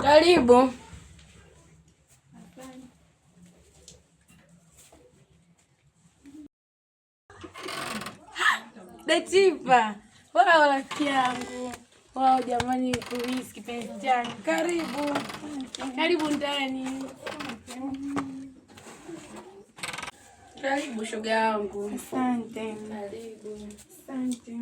Karibu. Latifa, wao rafiki yangu. Wao jamani, kuhisi kipenzi changu. Karibu. Karibu ndani. Karibu shoga yangu. Asante. Karibu. Asante.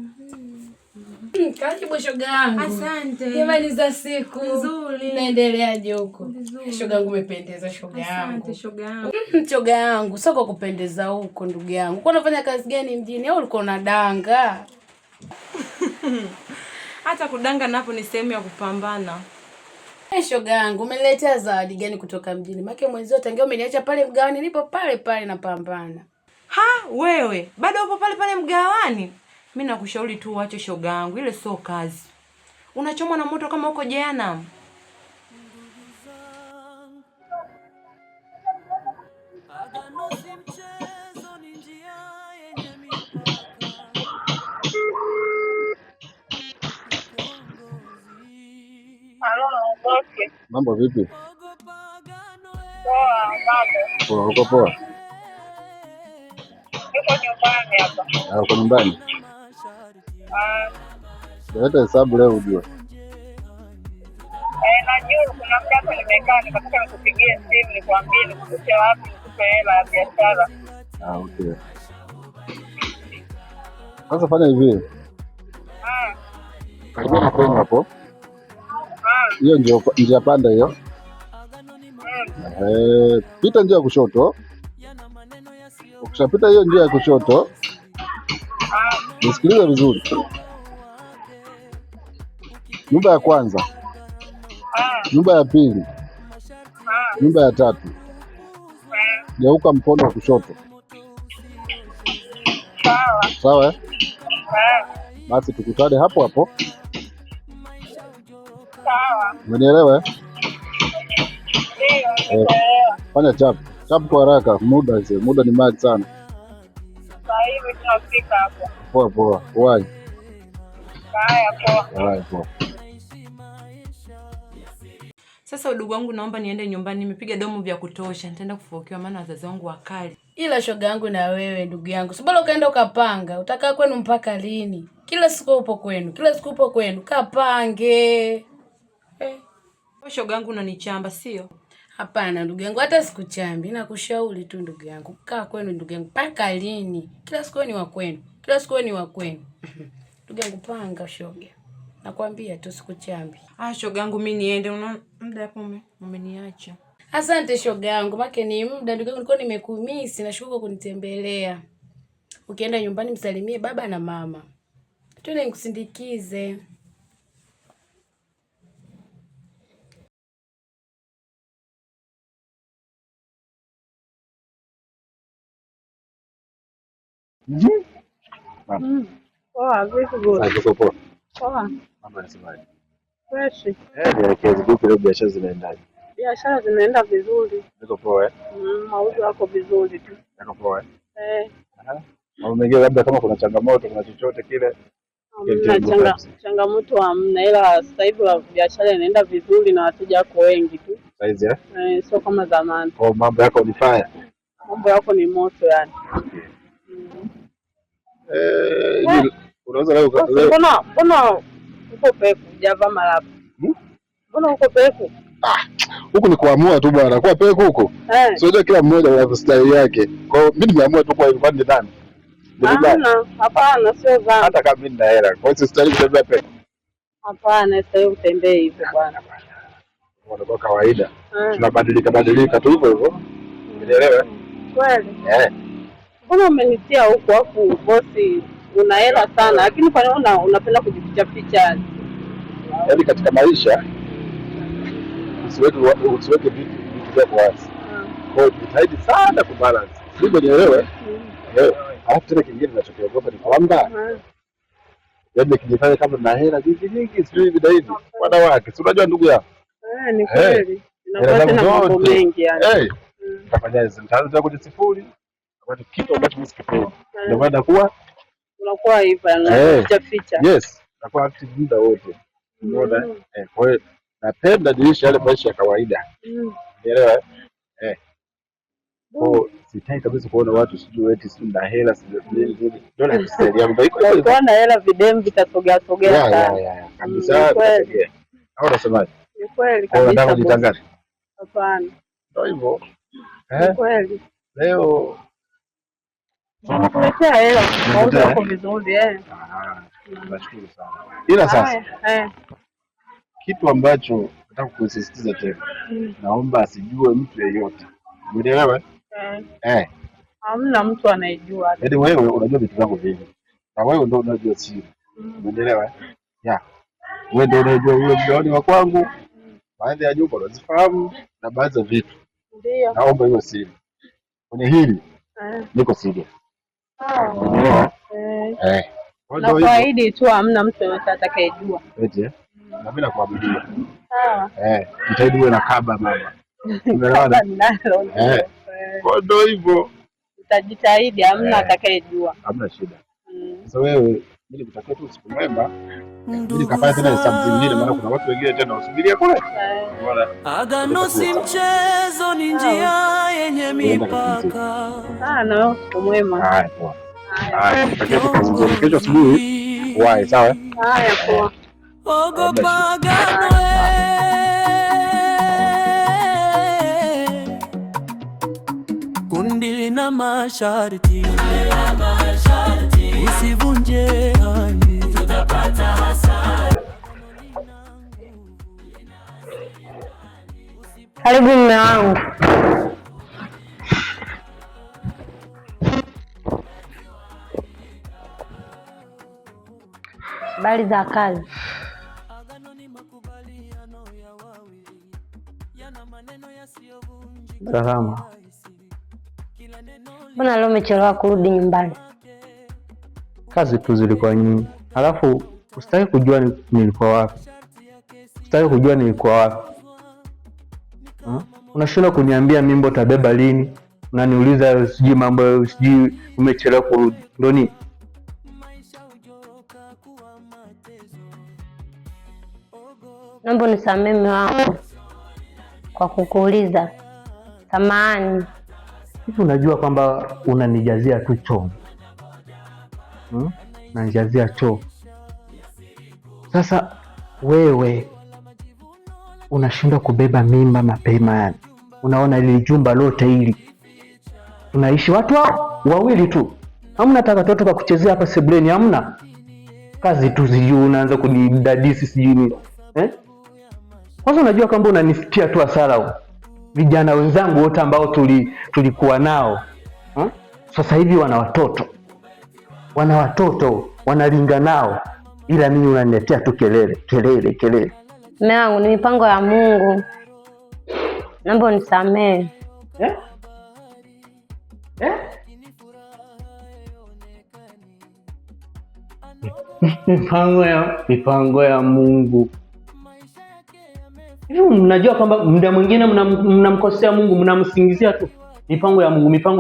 Karibu shoga yangu. Asante. Jamani za siku. Nzuri. Naendeleaje huko? Shoga yangu umependeza shoga yangu. Asante shoga yangu. Shoga yangu, sio kwa kupendeza huko ndugu yangu. Kwa unafanya kazi gani mjini au ulikuwa unadanga? Hata kudanga napo ni sehemu ya kupambana. Shoga yangu, umeniletea zawadi gani kutoka mjini? Maana mwenzio tangia umeniacha pale mgawani, nipo pale pale napambana. Ha, wewe, bado upo pale pale mgawani? Mimi nakushauri tu uache shoga yangu, ile sio kazi. Unachomwa na moto kama uko jehanamu. Mambo vipi? Poa, Poa, uko poa? niko nyumbani hapa. Uko nyumbani? Leta hesabu leo ujue. Najua kuna muda hapo nimekaa nikataka nikupigie simu nikwambie nikupe wapi nikupe hela ya biashara. Okay. Sasa fanya hivi. Karibia na kwenye hapo. Hiyo njia panda hiyo. Pita njia ya kushoto. Ukishapita hiyo njia ya kushoto, nisikilize vizuri. Nyumba ya kwanza, nyumba ya pili, nyumba ya tatu. Geuka mkono wa kushoto. Sawa? Basi tukutane hapo hapo. Sawa. Umenielewa? Ndio. Fanya chapu kwa haraka, muda ni mali sana. Sasa hivi tunafika hapo. Poa. Wahi. Haya, poa. Sasa udugu wangu, naomba niende nyumbani, nimepiga domo vya kutosha. Nitaenda kufokewa maana wazazi wangu wakali. Ila shoga yangu na wewe ndugu yangu, si bora ukaenda ukapanga. Utakaa kwenu mpaka lini? Kila siku upo kwenu. Kapange. Shoga yangu unanichamba, sio? Hapana ndugu yangu, hata sikuchambi. Nakushauri tu ndugu yangu, kaa kwenu ndugu yangu. Mpaka lini? Kila siku ni wa kwenu. Ndugu yangu panga shoga. Nakwambia tu sikuchambi. Shoga yangu mimi niende, una muda hapo umeniacha. Asante shoga yangu, make ni muda ndugu yangu, nilikuwa nimekumisi, nashukuru kunitembelea. Ukienda nyumbani msalimie baba na mama. Twende nikusindikize. Poa, vipi bwana? Sasa poa. Poa. Mambo yanasemaje? Fresh. Nielekeze vipi leo, biashara zinaendaje? Biashara zinaenda vizuri. Niko poa. Mauzo yako vizuri tu. Niko poa. Mambo mengine labda kama kuna changamoto, kuna chochote kile. Changamoto hamna, ila sasa hivi biashara inaenda vizuri na wateja wako wengi tu. Saizi sio kama zamani. Mambo yako ni fire. Mambo yako ni moto yani. Unaweza leo mbona uko peku hujavaa malapu? Mbona uko peku? Huku ni kuamua tu bwana. Kwa peku huko. Sio kila mmoja ana style yake. Kwa hiyo mimi nimeamua tu kwa ilikuwa ni ndani. Hapana, sio zangu. Hata kama mimi nina hela. Kwa hiyo style kutembea peku. Hapana, sasa utembee hivyo bwana. Kwa kawaida. Tunabadilika tu hivyo. Unielewa? Kweli. Mbona umenitia huko afu bosi una hela sana lakini kwa nini unapenda kujificha ficha? Yaani katika maisha usiweke vitu vyako wazi. Kwa hiyo jitahidi sana kubalance. Sivyo nielewe? Alafu tena kingine ninachokiogopa ni kwamba yaani kijifanya kama na hela nyingi sio hivi na hivi. Wanawake, si unajua ndugu yako? Ni kweli. Inakuwa tena mambo mengi yani. Tafanyaje? Nitaanza kwenye sifuri. Kwa kitu ambacho mimi sikipendi. Ndio maana unakuwa hivyo unaficha ficha. Yes, nakuwa active muda wote. Unaona? Kwa hiyo napenda niishi yale maisha ya kawaida. Unaelewa? Kwa sitaki kabisa kuona watu sijui eti si na hela sijui nini. Ndio na style yangu iko hivyo. Ukiona hela videm vitasogea sana. Kabisa. Au unasemaje? Ni kweli kabisa. Unataka kujitangaza? Hapana. Ndio hivyo. Ni kweli. Leo tunakuletea hela mauzo yako vizuri nashukuru sana. Ila sasa kitu ambacho nataka kusisitiza tena, naomba asijue mtu yeyote. Umeelewa? Hamna mtu anayejua. Yaani wewe unajua vitu vyako vingi. Na wewe ndio unajua siri. Umeelewa? Wewe ndio unajua huyo mgaoni wa kwangu. Baadhi ya nyumba unazifahamu na baadhi ya vitu. Ndio. Naomba hiyo siri. Kwenye hili niko serious. Na kwaidi tu hamna mtu yoyote atakayejua. Eti na mimi nakuabudia. Sawa. Nitaidi wewe na kaba mama. Umeelewana? Kwa ndio hivyo. Utajitahidi hamna atakayejua. Hamna shida. Sasa wewe mimi nikutakia tu siku mwema. Mimi kafanya tena hesabu zingine maana kuna watu wengine tena wasubiria kule. Unaona? Agano si mchezo, ni njia yenye mipaka. Na wewe siku mwema. Haya poa. Kesho asubuhi wae, sawa? Haya poa. Ogopa agano, kundi lina masharti, usivunje ahadi, tutapata hasara. Karibu mume wangu. Habari za kazi? Salama. Mbona leo umechelewa kurudi nyumbani? Kazi tu zilikuwa nyingi. Alafu usitaki kujua nilikuwa wapi. Unashindwa kuniambia mimba utabeba lini? Unaniuliza sijui mambo sijui umechelewa kurudi. Ndio nini? Naomba unisamehe mume wangu kwa kukuuliza. Samahani. Hivi unajua kwamba unanijazia tu choo? Unanijazia choo. Sasa wewe unashindwa kubeba mimba mapema yani. Unaona ile jumba lote hili tunaishi watu wawili tu. Hamna taka toto kwa kuchezea hapa sebuleni, hamna. Kazi tu zijuu unaanza kunidadisi sijui. Kwanza unajua kwamba unanifikia tu hasara. Vijana wenzangu wote ambao tulikuwa nao sasa hivi wana watoto wanalinga nao, ila mimi unaniletea tu kelele. Mume wangu, ni mipango ya Mungu. Naomba unisamehe. Mipango ya Mungu. Hivi mnajua kwamba muda mwingine mnamkosea Mungu, mnamsingizia tu. Mipango ya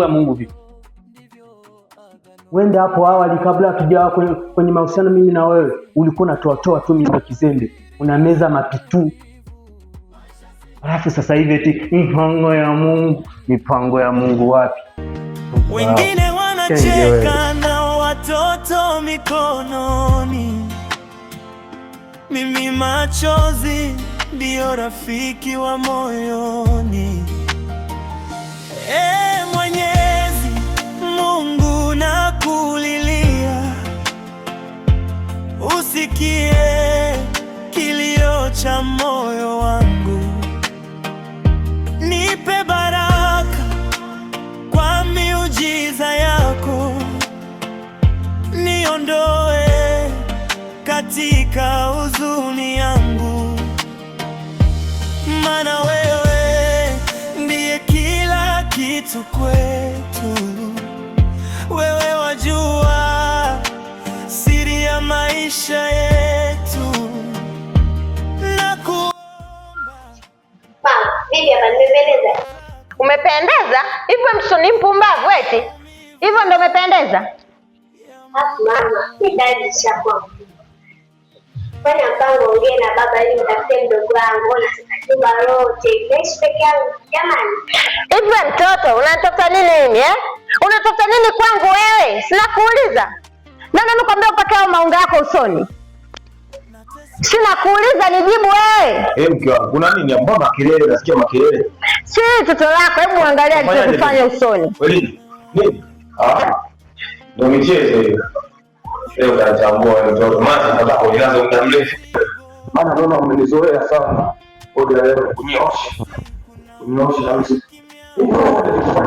Mungu vipi? Wende hapo awali kabla hatujawa kwenye mahusiano mimi na wewe, ulikuwa unatoa tu mimba kizembe, unameza mapitu. Alafu sasa hivi eti mipango ya Mungu wapi? Wengine wanacheka na watoto mikononi, mimi machozi ndio rafiki wa moyoni. Mwenyezi Mungu nakulilia, usikie kilio cha moyo wangu, nipe baraka kwa miujiza yako, niondoe katika huzuni yangu, maana wewe ndiye kila kitu kwetu. Wewe wajua siri ya maisha yetu. Vipi hapa nimependeza? Umependeza? Hivyo mtoto ni mpumbavu eti? Hivyo ndio umependeza? Mama, nidadi chakwa. Fanya mpango ongea na baba ili mtafute mdogo wangu na sikatiba lote. Naishi peke yangu jamani. Hivyo mtoto unatafuta nini mimi eh? Unatafuta nini kwangu wewe? Sina kuuliza. Nani nikwambia upake maunga yako usoni? Sina kuuliza nijibu wewe. Mke wangu, kuna nini? Mbona makelele? Nasikia makelele. Si toto lako, hebu angalia alichofanya usoni. Kweli? Nini? Ndio michezo hiyo. Leo kanachambua mtoto. Maana nataka kuanza muda mrefu. Maana naona umenizoea sana. Ngoja leo kunyoosha. Kunyoosha na msi. Unapita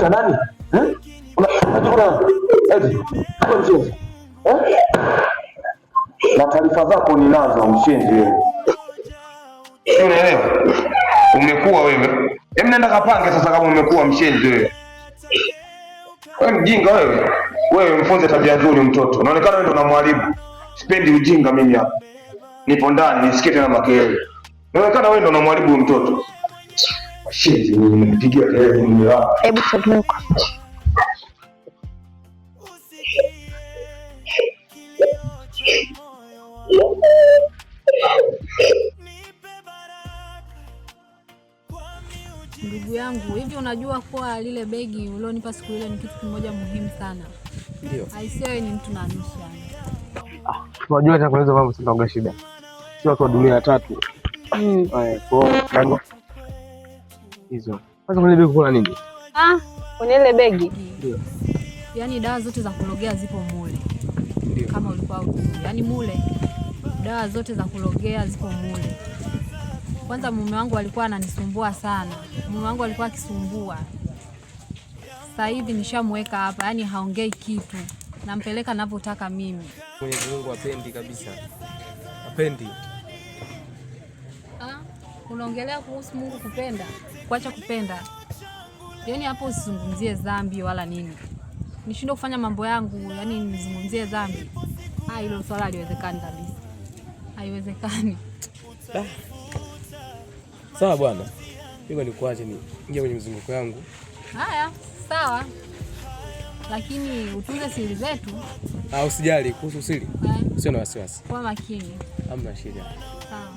nani? Unajua eti kwa mchezo. Na taarifa zako ninazo mshenzi wewe. Unaelewa? Umekuwa wewe. Nenda kapange sasa kama umekuwa mshenzi wewe. Wewe mjinga wewe. Wewe mfunze tabia nzuri mtoto. Unaonekana wewe ndo unamharibu. Sipendi ujinga mimi hapa. Nipo ndani nisikie tena makelele. Unaonekana wewe ndo unamharibu mtoto. Mshenzi mimi nipigia kelele mimi hapa. Hebu tuondoke. Ndugu yangu, hivi unajua kuwa lile begi ulionipa siku ile ni kitu kimoja muhimu sana? Ndio. Aisiwe ni mtu na nusu yani. Unajua nitakueleza mambo sitaonga shida. Sio kwa dunia ya tatu. Kwa hizo. Sasa kwenye begi kuna nini? Kwenye ile begi? Ndio. Yaani dawa zote za kulogea zipo mule. Ndio. Kama ulikuwa ujui. Yaani mule dawa zote za kulogea zipo mule. Kwanza mume wangu alikuwa ananisumbua sana. Mume wangu alikuwa akisumbua. Sasa hivi nishamweka hapa, yani haongei kitu. Nampeleka ninapotaka mimi. Mwenyezi Mungu apendi kabisa. Apendi. Unaongelea kuhusu Mungu kupenda? Kuacha kupenda. Yaani hapo usizungumzie dhambi wala nini. Nishindwe kufanya mambo yangu, yani nizungumzie dhambi. Hilo swala haliwezekani kabisa. Haiwezekani. Sawa bwana. Hivyo ni kuache ingia kwenye mzunguko yangu. Haya, sawa. Lakini utunze siri zetu. Usijali kuhusu siri. Sio na wasiwasi. Kwa makini. Hamna shida. Sawa.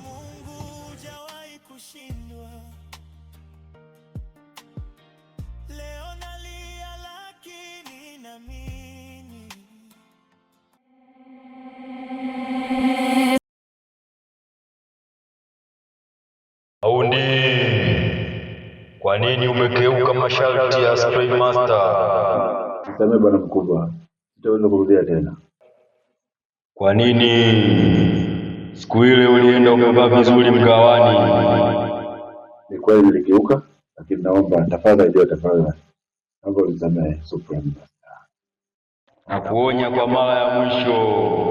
Aundi, kwa nini umekeuka masharti ya Spray Master? Nisamehe bwana mkubwa. Sitaweza kurudia tena. Kwa nini? Siku ile ulienda umevaa vizuri mgawani. Ni kweli nilikeuka, lakini naomba tafadhali naomba unisamehe Spray Master. Nakuonya kwa mara ya mwisho.